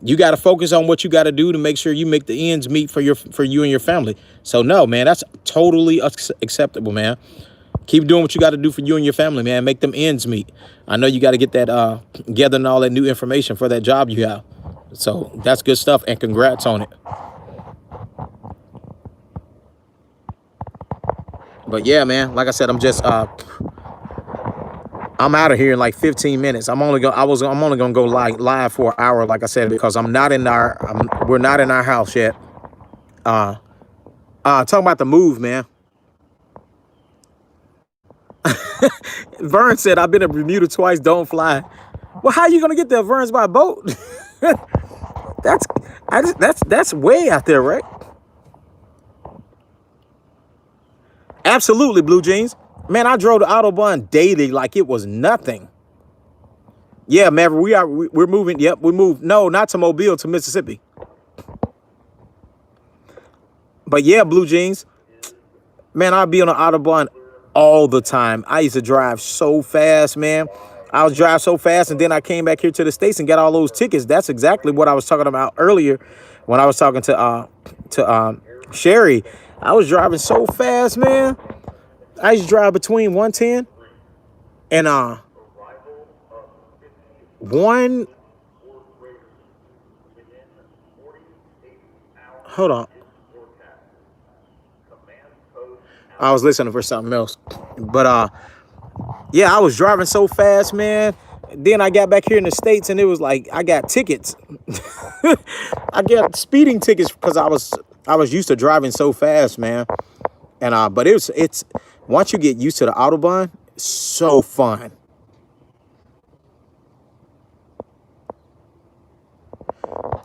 You got to focus on what you got to do to make sure you make the ends meet for you and your family. So no, man, that's totally acceptable, man. Keep doing what you got to do for you and your family, man. Make them ends meet. I know you got to get that gathering all that new information for that job you have. So that's good stuff, and congrats on it. But yeah, man, like I said, I'm out of here in like 15 minutes. I'm only gonna go live for an hour, like I said, because we're not in our house yet. Talking about the move, man. Vern said, I've been to Bermuda twice, don't fly. Well, how are you gonna get there? Vern's by boat. That's way out there, right? Absolutely, Blue Jeans. Man, I drove the Autobahn daily like it was nothing. Yeah, Maverick, we're moving. Yep, we moved. No, not to Mobile, to Mississippi. But yeah, Blue Jeans. Man, I'd be on the Autobahn all the time. I used to drive so fast, man. I was driving so fast, and then I came back here to the States and got all those tickets. That's exactly what I was talking about earlier when I was talking to Sherry. I was driving so fast, man. I used to drive between 110 and one. Hold on. I was listening for something else. But yeah, I was driving so fast, man. Then I got back here in the States, and it was like I got tickets. I got speeding tickets because I was used to driving so fast, man. And but it's once you get used to the Autobahn, so fun.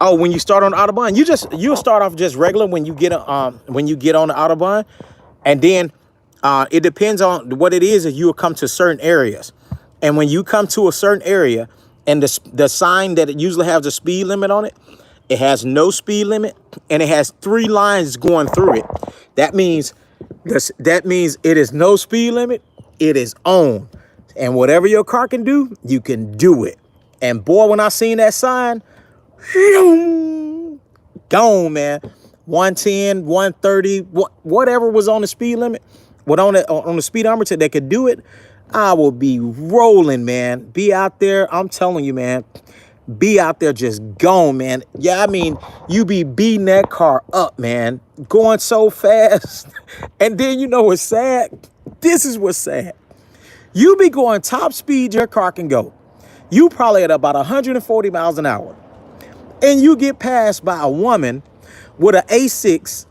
Oh, when you start on the Autobahn, you'll start off just regular when you get on the Autobahn, and then it depends on what it is. If you will come to certain areas, and when you come to a certain area, and the sign that it usually has a speed limit on it, it has no speed limit, and it has 3 lines going through it. That means it is no speed limit. It is on, and whatever your car can do, you can do it. And boy, when I seen that sign, gone, man. 110, 130, whatever was on the speed limit, what on the speedometer that could do it, I will be rolling, man. Be out there. I'm telling you, man. Be out there just going, man. Yeah, I mean, you be beating that car up, man. Going so fast. And then you know what's sad? This is what's sad. You be going top speed your car can go. You probably at about 140 miles an hour. And you get passed by a woman with an A6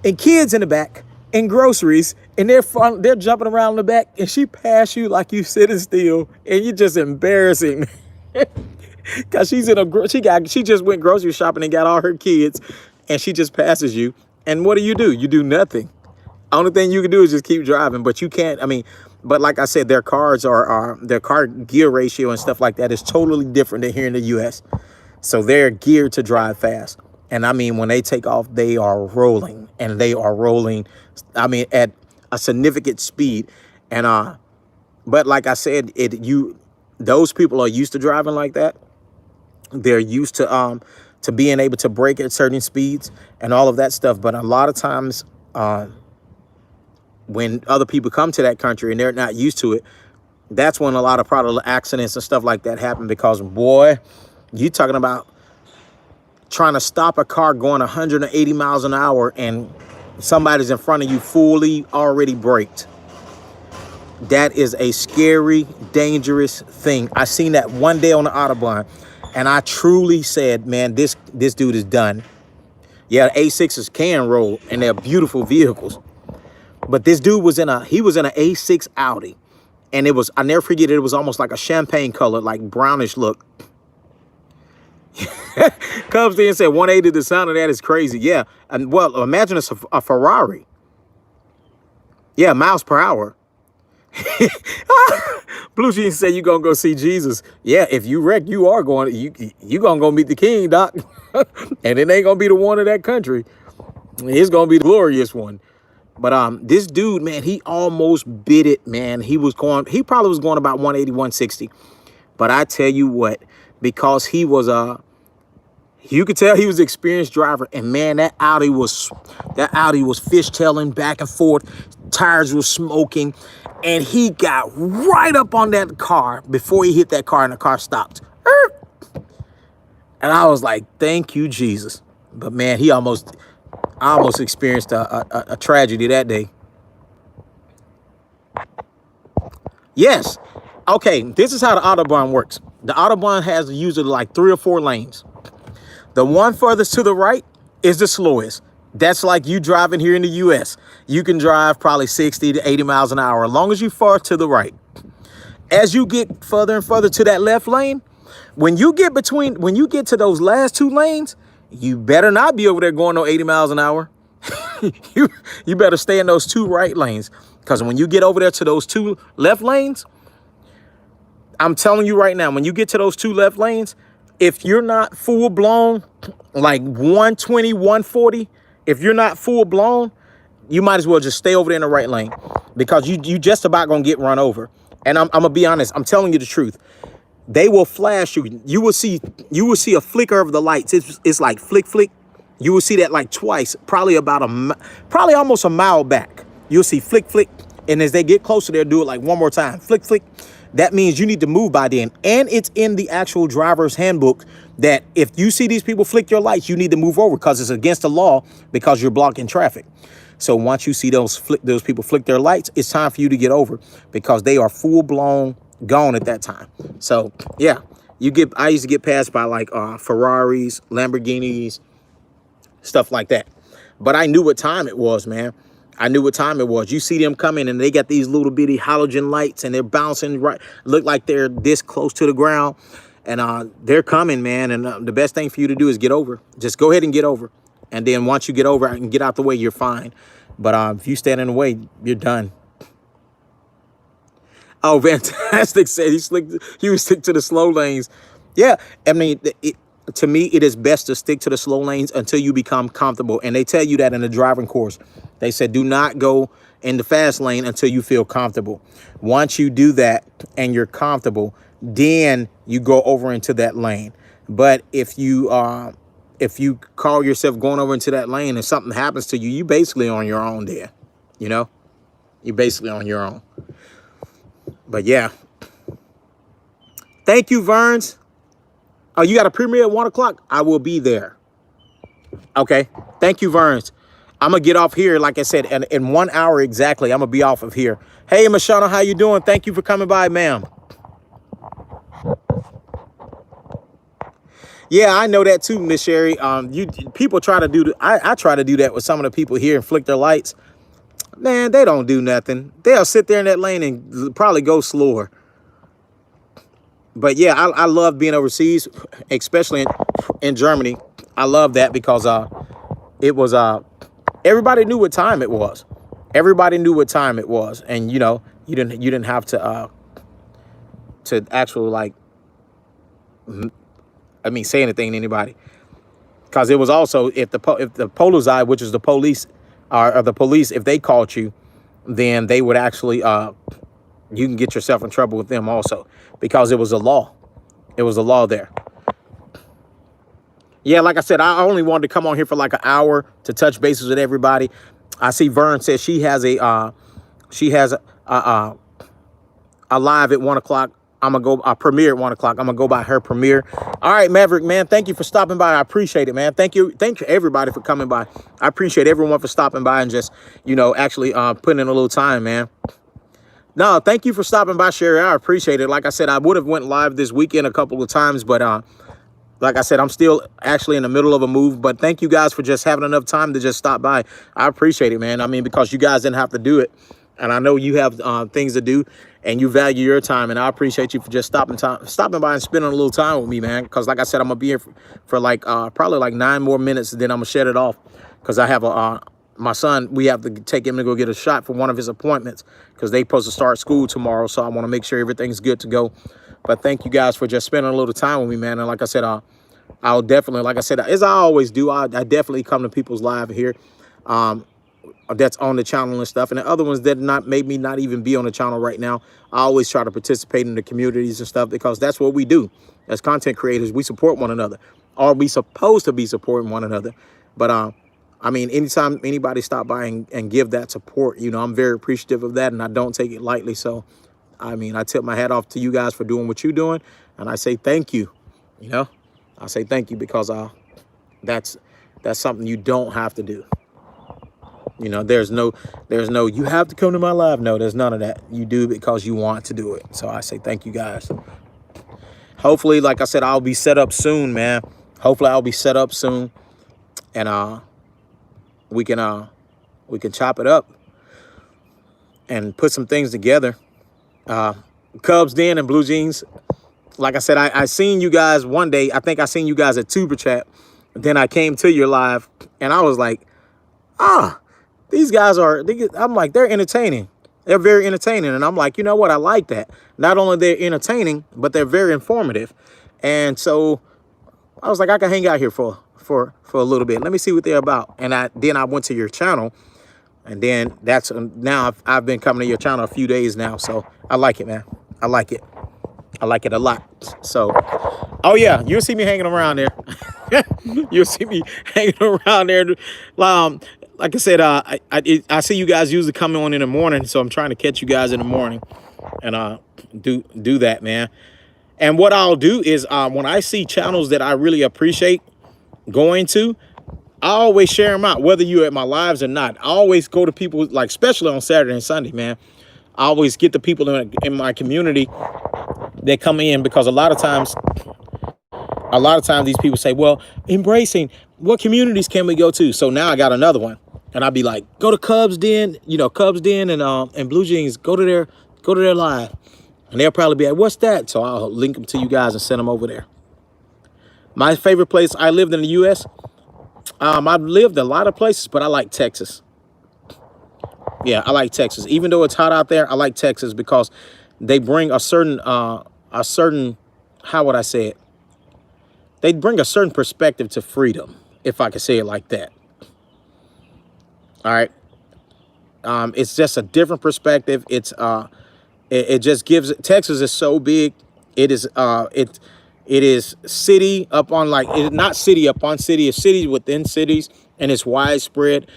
and kids in the back and groceries, and they're jumping around in the back, and she passed you like you sitting still, and you're just embarrassing. Cause she just went grocery shopping and got all her kids, and she just passes you. And what do? You do nothing. Only thing you can do is just keep driving, but you can't. I mean, but like I said, their cars are their car gear ratio and stuff like that is totally different than here in the U.S. So they're geared to drive fast. And I mean, when they take off, they are rolling, and they are rolling. I mean, at a significant speed. And but like I said, those people are used to driving like that. They're used to being able to brake at certain speeds and all of that stuff. But a lot of times, when other people come to that country and they're not used to it, that's when a lot of probably accidents and stuff like that happen. Because boy, you talking about trying to stop a car going 180 miles an hour and somebody's in front of you fully already braked. That is a scary, dangerous thing. I seen that one day on the Autobahn, and I truly said, man, this dude is done. Yeah, A6s can roll, and they're beautiful vehicles. But this dude was in a A6 Audi, and I'll never forget it. It was almost like a champagne color, like brownish look. Comes in and said 180, the sound of that is crazy. Yeah. And well, imagine it's a Ferrari. Yeah, miles per hour. Blue Jeans said you gonna go see Jesus. Yeah, if you wreck, you are going. You gonna go meet the King, Doc, and it ain't gonna be the one of that country. It's gonna be the glorious one. But this dude, man, he almost bit it, man. He probably was going about 180, 160. But I tell you what, because he was you could tell he was an experienced driver, and man, that Audi was fishtailing back and forth. Tires were smoking, and he got right up on that car before he hit that car, and the car stopped. And I was like, thank you, Jesus. But man, I almost experienced a tragedy that day. Yes. Okay, this is how the Autobahn works. The Autobahn has usually like 3 or 4 lanes. The one furthest to the right is the slowest. That's like you driving here in the U.S. You can drive probably 60 to 80 miles an hour, as long as you're far to the right. As you get further and further to that left lane, when you get to those last 2 lanes, you better not be over there going no 80 miles an hour. You better stay in those 2 right lanes. Because when you get over there to those 2 left lanes, I'm telling you right now, when you get to those 2 left lanes, if you're not full blown, like 120, 140, if you're not full blown, you might as well just stay over there in the right lane, because you just about gonna get run over. And I'm gonna be honest, I'm telling you the truth. They will flash you. You will see a flicker of the lights. It's like flick, flick. You will see that like twice, probably almost a mile back. You'll see flick, flick. And as they get closer, they'll do it like one more time. Flick, flick. That means you need to move by then. And it's in the actual driver's handbook that if you see these people flick your lights, you need to move over, because it's against the law, because you're blocking traffic. So once you see those people flick their lights, it's time for you to get over, because they are full blown gone at that time. So yeah, I used to get passed by like Ferraris, Lamborghinis, stuff like that. But I knew what time it was, man. I knew what time it was. You see them coming, and they got these little bitty halogen lights, and they're bouncing right. Look like they're this close to the ground, and they're coming, man. And the best thing for you to do is get over. Just go ahead and get over. And then once you get over and get out the way, you're fine. But if you stand in the way, you're done. Oh, fantastic! Said he would stick to the slow lanes. Yeah, I mean, to me, it is best to stick to the slow lanes until you become comfortable. And they tell you that in the driving course. They said, do not go in the fast lane until you feel comfortable. Once you do that and you're comfortable, then you go over into that lane. But if you call yourself going over into that lane and something happens to you, you basically on your own there. You know, you're basically on your own. But yeah. Thank you, Verns. Oh, you got a premiere at 1 o'clock? I will be there. Okay. Thank you, Verns. I'm going to get off here, like I said, in 1 hour exactly, I'm going to be off of here. Hey, Mashana, how you doing? Thank you for coming by, ma'am. Yeah, I know that too, Miss Sherry. You people try to do. I try to do that with some of the people here and flick their lights. Man, they don't do nothing. They'll sit there in that lane and probably go slower. But yeah, I love being overseas, especially in Germany. I love that because it was everybody knew what time it was. Everybody knew what time it was, and you know you didn't have to actually like say anything to anybody, because it was also if the Polizei, which is the police, or the police, if they caught you, then they would actually you can get yourself in trouble with them also, because it was a law. It was a law there. Yeah, like I said, I only wanted to come on here for like an hour to touch bases with everybody. I see Vern says she has a live at 1 o'clock. I'm gonna go a premiere at 1 o'clock. I'm gonna go by her premiere. All right, Maverick, man, thank you for stopping by. I appreciate it, man. Thank you everybody for coming by. I appreciate everyone for stopping by and just actually putting in a little time, man. No, thank you for stopping by, Sherry. I appreciate it. Like I said, I would have went live this weekend a couple of times, but like I said, I'm still actually in the middle of a move. But thank you guys for just having enough time to just stop by. I appreciate it, man. I mean, because you guys didn't have to do it, and I know you have things to do, and you value your time, and I appreciate you for just stopping by and spending a little time with me, man. Because like I said, I'm gonna be here for like probably like 9 more minutes, and then I'm gonna shut it off because I have my son. We have to take him to go get a shot for one of his appointments because they supposed to start school tomorrow. So I want to make sure everything's good to go. But thank you guys for just spending a little time with me, man. And like I said, I'll definitely, like I said, as I always do, I definitely come to people's live here. That's on the channel and stuff, and the other ones that maybe not even be on the channel right now. I always try to participate in the communities and stuff because that's what we do as content creators. We support one another, or we supposed to be supporting one another. But I mean, anytime anybody stop by and give that support, I'm very appreciative of that, and I don't take it lightly. So I mean, I tip my hat off to you guys for doing what you're doing, and I say thank you. I say thank you because that's something you don't have to do. There's no you have to come to my live. No, there's none of that. You do because you want to do it. So I say thank you guys. Hopefully, like I said, I'll be set up soon, man. Hopefully I'll be set up soon, and we can chop it up and put some things together. Cubs Den and Blue Jeans. Like I said, I seen you guys one day. I think I seen you guys at Tuber Chat. Then I came to your live, and I was like, these guys I'm like, they're entertaining. They're very entertaining. And I'm like, you know what? I like that. Not only they're entertaining, but they're very informative. And so I was like, I can hang out here for a little bit. Let me see what they're about. And then I went to your channel. And then now I've been coming to your channel a few days now. So I like it, man. I like it. I like it a lot. So, oh yeah, you'll see me hanging around there. You'll see me hanging around there. Like I said, I see you guys usually coming on in the morning, so I'm trying to catch you guys in the morning and do that, man. And what I'll do is when I see channels that I really appreciate going to, I always share them out, whether you're at my lives or not. I always go to people, like especially on Saturday and Sunday, man. I always get the people in my community that come in, because a lot of times these people say, well, embracing, what communities can we go to? So now I got another one, and I'd be like, go to Cubs Den, Cubs Den and Blue Jeans, go to their live, and they'll probably be like, what's that? So I'll link them to you guys and send them over there. My favorite place, I lived in the U.S. I've lived a lot of places, but I like Texas. Yeah, I like Texas. Even though it's hot out there, I like Texas because they bring a certain, how would I say it? They bring a certain perspective to freedom, if I could say it like that. All right. It's just a different perspective. It's it just gives, Texas is so big. It is city up on, like, it's not city up on city, it's cities within cities, and it's widespread,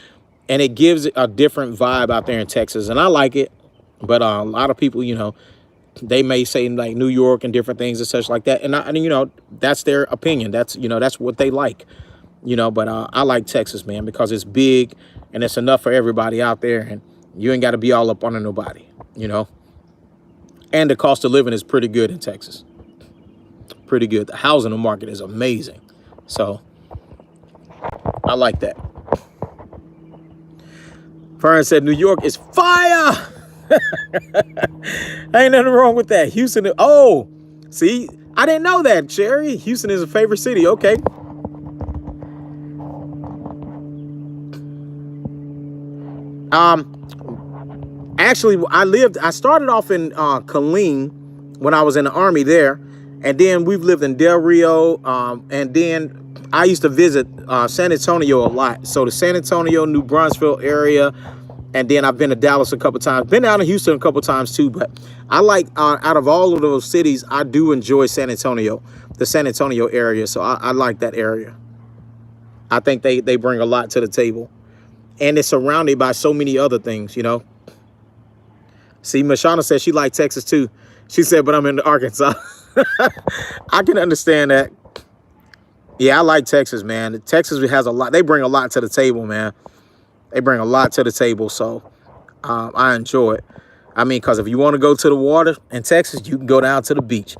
and it gives a different vibe out there in Texas, and I like it. But a lot of people, they may say like New York and different things and such like that, and that's their opinion. That's that's what they like, But I like Texas, man, because it's big and it's enough for everybody out there, and you ain't got to be all up under nobody, And the cost of living is pretty good in Texas. Pretty good. The housing market is amazing. So I like that. Fern said New York is fire. Ain't nothing wrong with that. Houston. Oh, see, I didn't know that, Jerry. Houston is a favorite city. Okay. Actually, I started off in Killeen when I was in the Army there. And then we've lived in Del Rio. And then I used to visit San Antonio a lot. So the San Antonio, New Brunswick area. And then I've been to Dallas a couple times. Been down to Houston a couple times too. But I like, out of all of those cities, I do enjoy San Antonio, the San Antonio area. So I like that area. I think they bring a lot to the table. And it's surrounded by so many other things, you know. See, Mashana said she liked Texas too. She said, but I'm in Arkansas. I can understand that. Yeah, I like Texas, man. Texas has a lot. They bring a lot to the table, man. They bring a lot to the table, so I enjoy it. I mean, because if you want to go to the water in Texas, you can go down to the beach.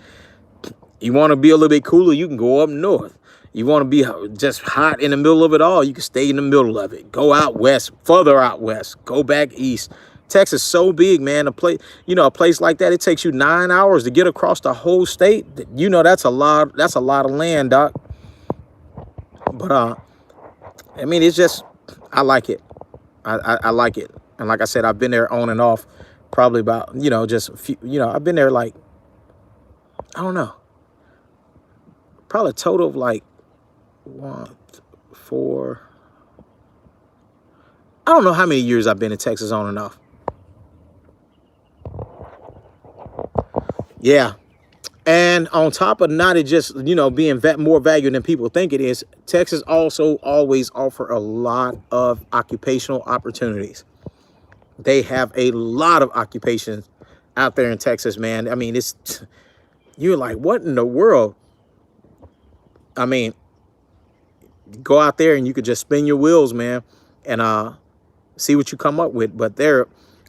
You want to be a little bit cooler, you can go up north. You want to be just hot in the middle of it all, you can stay in the middle of it. Go out west, further out west, go back east. Texas is so big, man. A place like that, it takes you 9 hours to get across the whole state. You know, that's a lot of land, doc. But I mean, it's just, I like it. I like it. And like I said, I've been there on and off probably about, just a few, I've been there like, I don't know, probably a total of like 1, 4, I don't know how many years I've been in Texas on and off. Yeah. And on top of not it just, being more valued than people think it is, Texas also always offer a lot of occupational opportunities. They have a lot of occupations out there in Texas, man. I mean, you're like, what in the world? I mean, go out there and you could just spin your wheels, man, and see what you come up with. But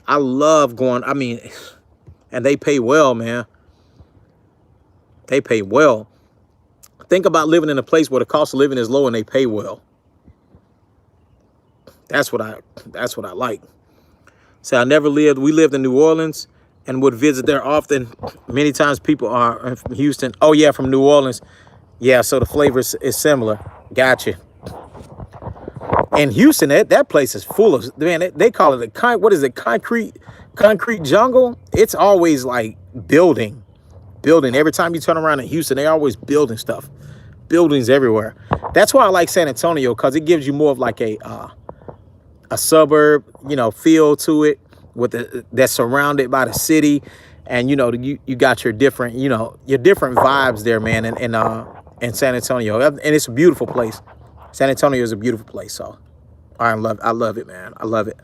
I love going, I mean, and they pay well, man. They pay well. Think about living in a place where the cost of living is low and they pay well. That's what I like. So we lived in New Orleans and would visit there often. Many times people are from Houston. Oh yeah, from New Orleans. Yeah, so the flavor is similar. Gotcha. And Houston, that place is full of, man, they call it concrete jungle. It's always like building. Every time you turn around in Houston, they're always building stuff. Buildings everywhere. That's why I like San Antonio, because it gives you more of like a suburb, feel to it, that's surrounded by the city, and you got your different, your different vibes there, man, in San Antonio, and it's a beautiful place. San Antonio is a beautiful place, so I love it, man. I love it.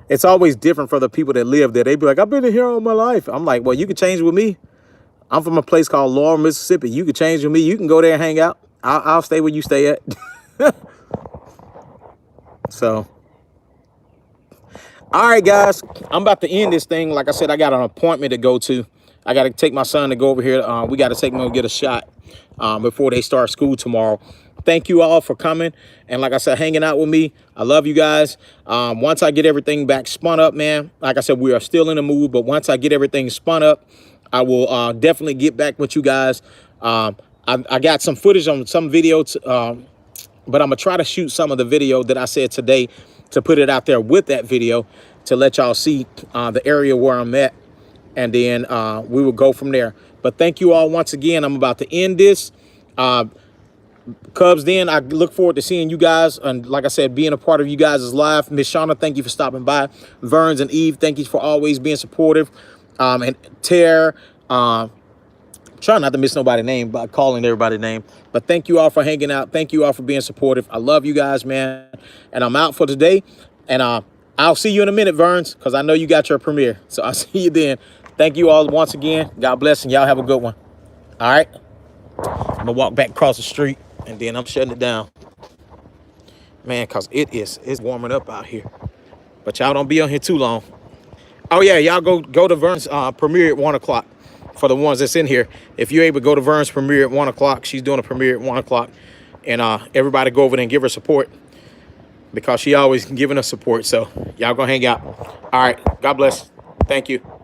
It's always different for the people that live there. They be like, I've been here all my life. I'm like, well, you can change with me. I'm from a place called Laurel, Mississippi. You can change with me. You can go there and hang out. I'll stay where you stay at. So, all right, guys, I'm about to end this thing. Like I said, I got an appointment to go to. I got to take my son to go over here. We got to take him and get a shot before they start school tomorrow. Thank you all for coming. And like I said, hanging out with me. I love you guys. Once I get everything back spun up, man, like I said, we are still in the mood. But once I get everything spun up, I will definitely get back with you guys. I got some footage on some video, but I'm going to try to shoot some of the video that I said today to put it out there with that video to let y'all see the area where I'm at. And then we will go from there. But thank you all once again. I'm about to end this. Cubs Den, I look forward to seeing you guys. And like I said, being a part of you guys' live. Miss Shauna, thank you for stopping by. Verns and Eve, thank you for always being supportive. And Tara, try not to miss nobody's name by calling everybody's name. But thank you all for hanging out. Thank you all for being supportive. I love you guys, man. And I'm out for today. And I'll see you in a minute, Verns, because I know you got your premiere. So I'll see you then. Thank you all once again. God bless, and y'all have a good one. All right? I'm going to walk back across the street, and then I'm shutting it down. Man, because it's warming up out here. But y'all don't be on here too long. Oh, yeah, y'all go to Vern's premiere at 1 o'clock. for the ones that's in here, if you're able to go to Vern's premiere at 1 o'clock, she's doing a premiere at 1 o'clock. And everybody go over there and give her support, because she always giving us support. So y'all go hang out. All right. God bless. Thank you.